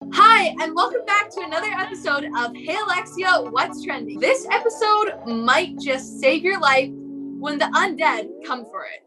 Hi, and welcome back to another episode of Hey Alexia, What's Trending? This episode might just save your life when the undead come for it.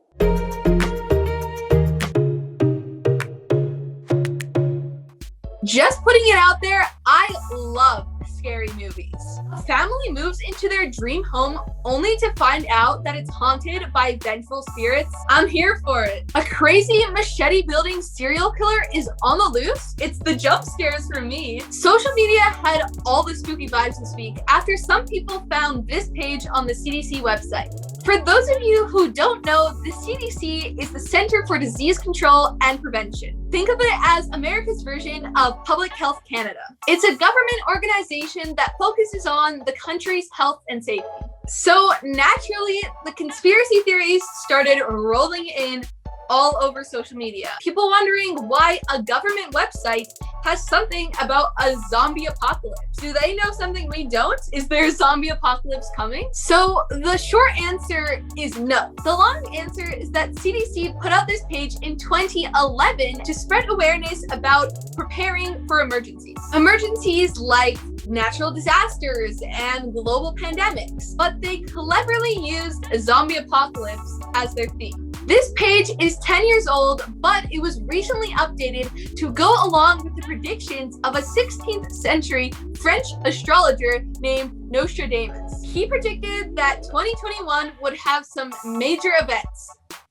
Just putting it out there, I love scary movies. A family moves into their dream home only to find out that it's haunted by vengeful spirits. I'm here for it. A crazy machete-wielding serial killer is on the loose? It's the jump scares for me. Social media had all the spooky vibes this week after some people found this page on the CDC website. For those of you who don't know, the CDC is the Center for Disease Control and Prevention. Think of it as America's version of Public Health Canada. It's a government organization that focuses on the country's health and safety. So naturally, the conspiracy theories started rolling in all over social media. People wondering why a government website has something about a zombie apocalypse. Do they know something we don't? Is there a zombie apocalypse coming? So the short answer is no. The long answer is that CDC put out this page in 2011 to spread awareness about preparing for emergencies. Emergencies like natural disasters and global pandemics, but they cleverly used a zombie apocalypse as their theme. This page is 10 years old, but it was recently updated to go along with the predictions of a 16th century French astrologer named Nostradamus. He predicted that 2021 would have some major events,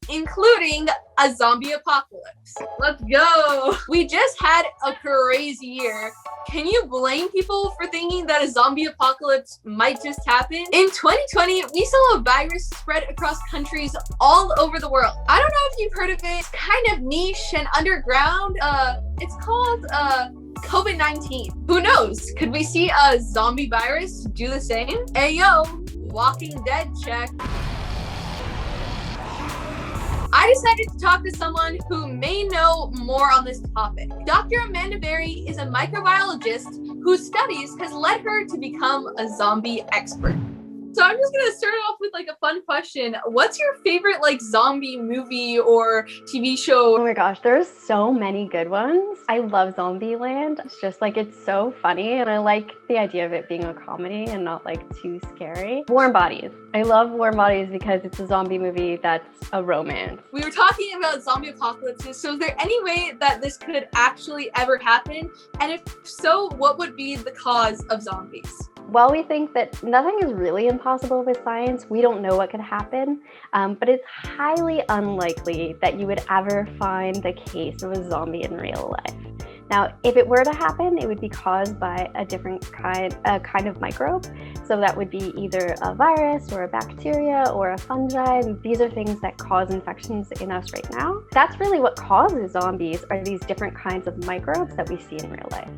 including a zombie apocalypse. Let's go! We just had a crazy year. Can you blame people for thinking that a zombie apocalypse might just happen? In 2020, we saw a virus spread across countries all over the world. I don't know if you've heard of it. It's kind of niche and underground. It's called COVID-19. Who knows? Could we see a zombie virus do the same? Ayo, Walking Dead check. I decided to talk to someone who may know more on this topic. Dr. Amanda Berry is a microbiologist whose studies has led her to become a zombie expert. So I'm just gonna start off with a fun question. What's your favorite zombie movie or TV show? Oh my gosh, there's so many good ones. I love Zombieland. It's just it's so funny, and I like the idea of it being a comedy and not too scary. Warm Bodies. I love Warm Bodies because it's a zombie movie that's a romance. We were talking about zombie apocalypses, so is there any way that this could actually ever happen? And if so, what would be the cause of zombies? While we think that nothing is really impossible with science, we don't know what could happen, but it's highly unlikely that you would ever find the case of a zombie in real life. Now, if it were to happen, it would be caused by a different kind of microbe. So that would be either a virus or a bacteria or a fungi. These are things that cause infections in us right now. That's really what causes zombies, are these different kinds of microbes that we see in real life.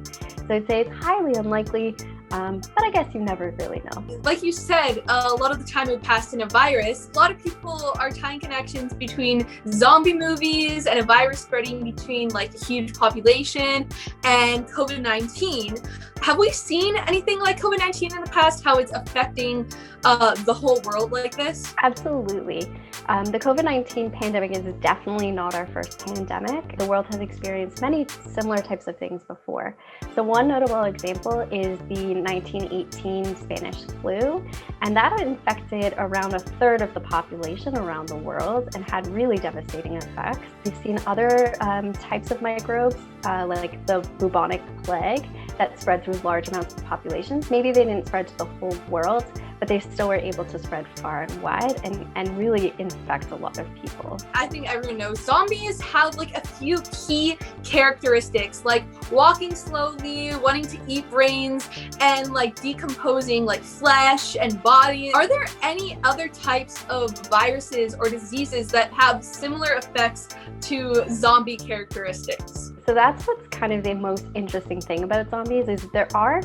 So I'd say it's highly unlikely, but I guess you never really know. Like you said, a lot of the time it passed in a virus. A lot of people are tying connections between zombie movies and a virus spreading between a huge population and COVID-19. Have we seen anything like COVID-19 in the past, how it's affecting the whole world like this? Absolutely. The COVID-19 pandemic is definitely not our first pandemic. The world has experienced many similar types of things before. So one notable example is the 1918 Spanish flu, and that infected around a third of the population around the world and had really devastating effects. We've seen other types of microbes, like the bubonic plague, that spread through large amounts of populations. Maybe they didn't spread to the whole world, but they still were able to spread far and wide and really infect a lot of people. I think everyone knows zombies have a few key characteristics, like walking slowly, wanting to eat brains, and decomposing flesh and body. Are there any other types of viruses or diseases that have similar effects to zombie characteristics? So that's what's kind of the most interesting thing about zombies, is there are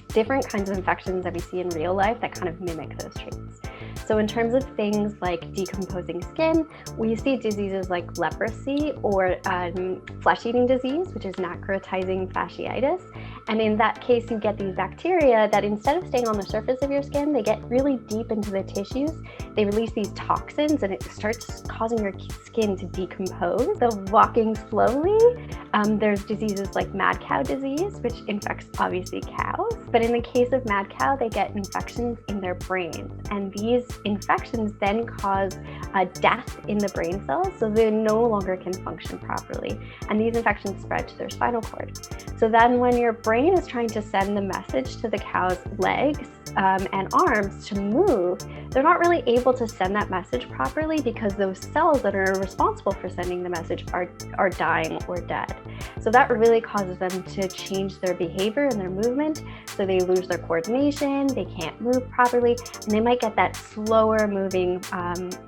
different kinds of infections that we see in real life that kind of mimic those traits. So in terms of things like decomposing skin, we see diseases like leprosy or flesh-eating disease, which is necrotizing fasciitis. And in that case, you get these bacteria that instead of staying on the surface of your skin, they get really deep into the tissues. They release these toxins and it starts causing your skin to decompose. So walking slowly There's diseases like mad cow disease, which infects obviously cows. But in the case of mad cow, they get infections in their brains. And these infections then cause death in the brain cells, so they no longer can function properly. And these infections spread to their spinal cord. So then when your brain is trying to send the message to the cow's legs and arms to move, they're not really able to send that message properly because those cells that are responsible for sending the message are dying or dead. So that really causes them to change their behavior and their movement. So they lose their coordination, they can't move properly, and they might get that slower moving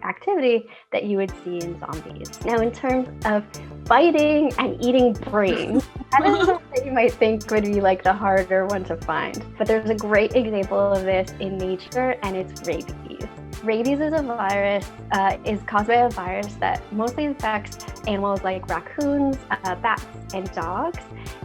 activity that you would see in zombies. Now, in terms of biting and eating brains, that is something that you might think would be like the harder one to find. But there's a great example of this in nature, and it's rabies. Rabies is a virus, is caused by a virus that mostly infects animals like raccoons, bats, and dogs.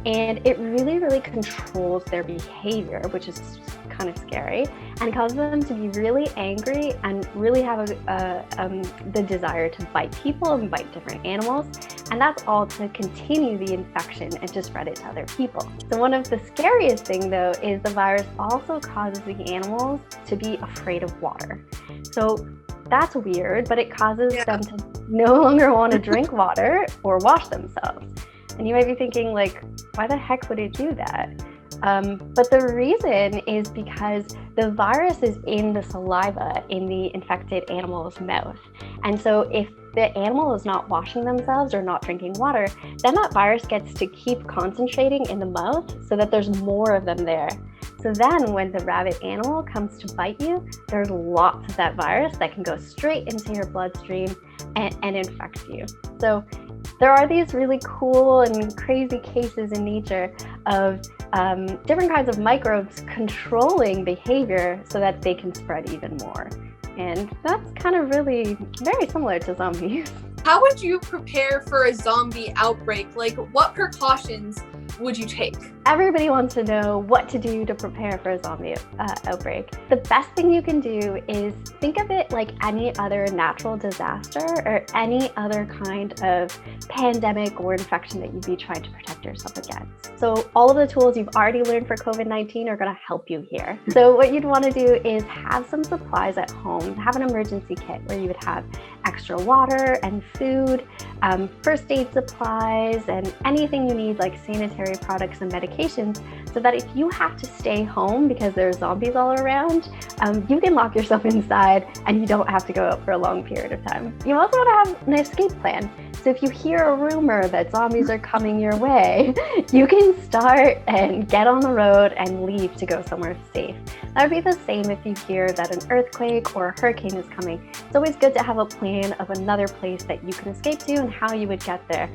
And it really, really controls their behavior, which is kind of scary, and causes them to be really angry and really have the desire to bite people and bite different animals. And that's all to continue the infection and to spread it to other people. So one of the scariest things, though, is the virus also causes the animals to be afraid of water. So that's weird, but it causes them to no longer want to drink water or wash themselves. And you might be thinking, like, why the heck would it do that? But the reason is because the virus is in the saliva in the infected animal's mouth. And so if the animal is not washing themselves or not drinking water, then that virus gets to keep concentrating in the mouth so that there's more of them there. So then when the rabid animal comes to bite you, there's lots of that virus that can go straight into your bloodstream and infect you. So there are these really cool and crazy cases in nature of different kinds of microbes controlling behavior so that they can spread even more. And that's kind of really very similar to zombies. How would you prepare for a zombie outbreak? Like, what precautions would you take? Everybody wants to know what to do to prepare for a zombie outbreak. The best thing you can do is think of it like any other natural disaster or any other kind of pandemic or infection that you'd be trying to protect yourself against. So all of the tools you've already learned for COVID-19 are going to help you here. So what you'd want to do is have some supplies at home. Have an emergency kit where you would have extra water and food, first aid supplies, and anything you need like sanitary products and medications, so that if you have to stay home because there are zombies all around, you can lock yourself inside and you don't have to go out for a long period of time. You also want to have an escape plan. So if you hear a rumor that zombies are coming your way, you can start and get on the road and leave to go somewhere safe. That would be the same if you hear that an earthquake or a hurricane is coming. It's always good to have a plan of another place that you can escape to and how you would get there,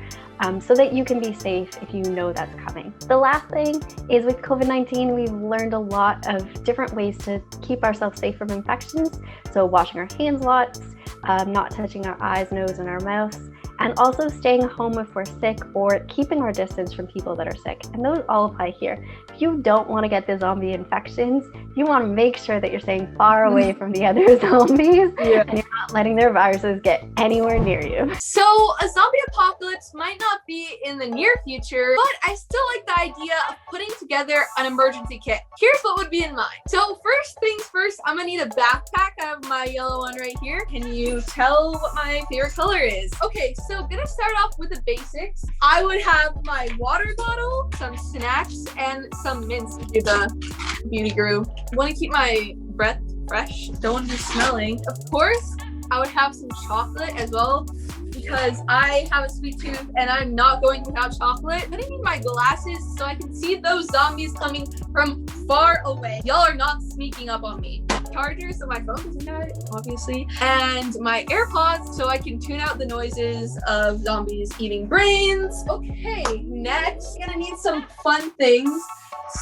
so that you can be safe if you know that's coming. The last thing is, with COVID-19, we've learned a lot of different ways to keep ourselves safe from infections. So washing our hands lots, not touching our eyes, nose, and our mouths, and also staying home if we're sick or keeping our distance from people that are sick. And those all apply here. If you don't want to get the zombie infections, you want to make sure that you're staying far away from the other zombies and you're not letting their viruses get anywhere near you. So a zombie apocalypse might not be in the near future, but I still like the idea of putting together an emergency kit. Here's what would be in mine. So first things first, I'm gonna need a backpack. I have my yellow one right here. Can you tell what my favorite color is? Okay, so gonna start off with the basics. I would have my water bottle, some snacks, and some mints to do the beauty guru. Want to keep my breath fresh, don't want to be smelling. Of course, I would have some chocolate as well, because I have a sweet tooth and I'm not going without chocolate. I'm gonna need my glasses so I can see those zombies coming from far away. Y'all are not sneaking up on me. Charger so my phone doesn't die, obviously. And my AirPods so I can tune out the noises of zombies eating brains. Okay, next, I'm gonna need some fun things.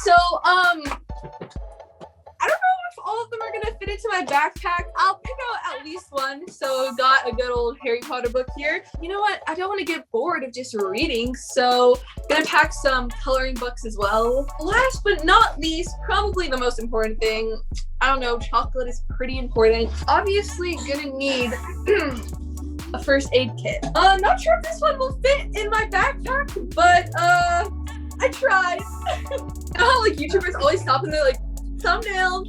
So, I don't know if all of them are gonna fit into my backpack. I'll pick out at least one. So got a good old Harry Potter book here. You know what? I don't want to get bored of just reading, so gonna pack some coloring books as well. Last but not least, probably the most important thing, I don't know, chocolate is pretty important. Obviously gonna need a first aid kit. Not sure if this one will fit in my backpack, but I tried. You know how like YouTubers always stop and they're like, thumbnail.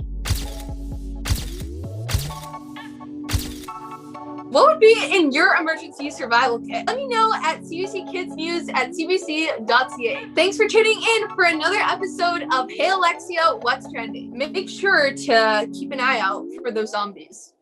What would be in your emergency survival kit? Let me know at cbckidsnews@cbc.ca. Thanks for tuning in for another episode of Hey Alexia, What's Trending? Make sure to keep an eye out for those zombies.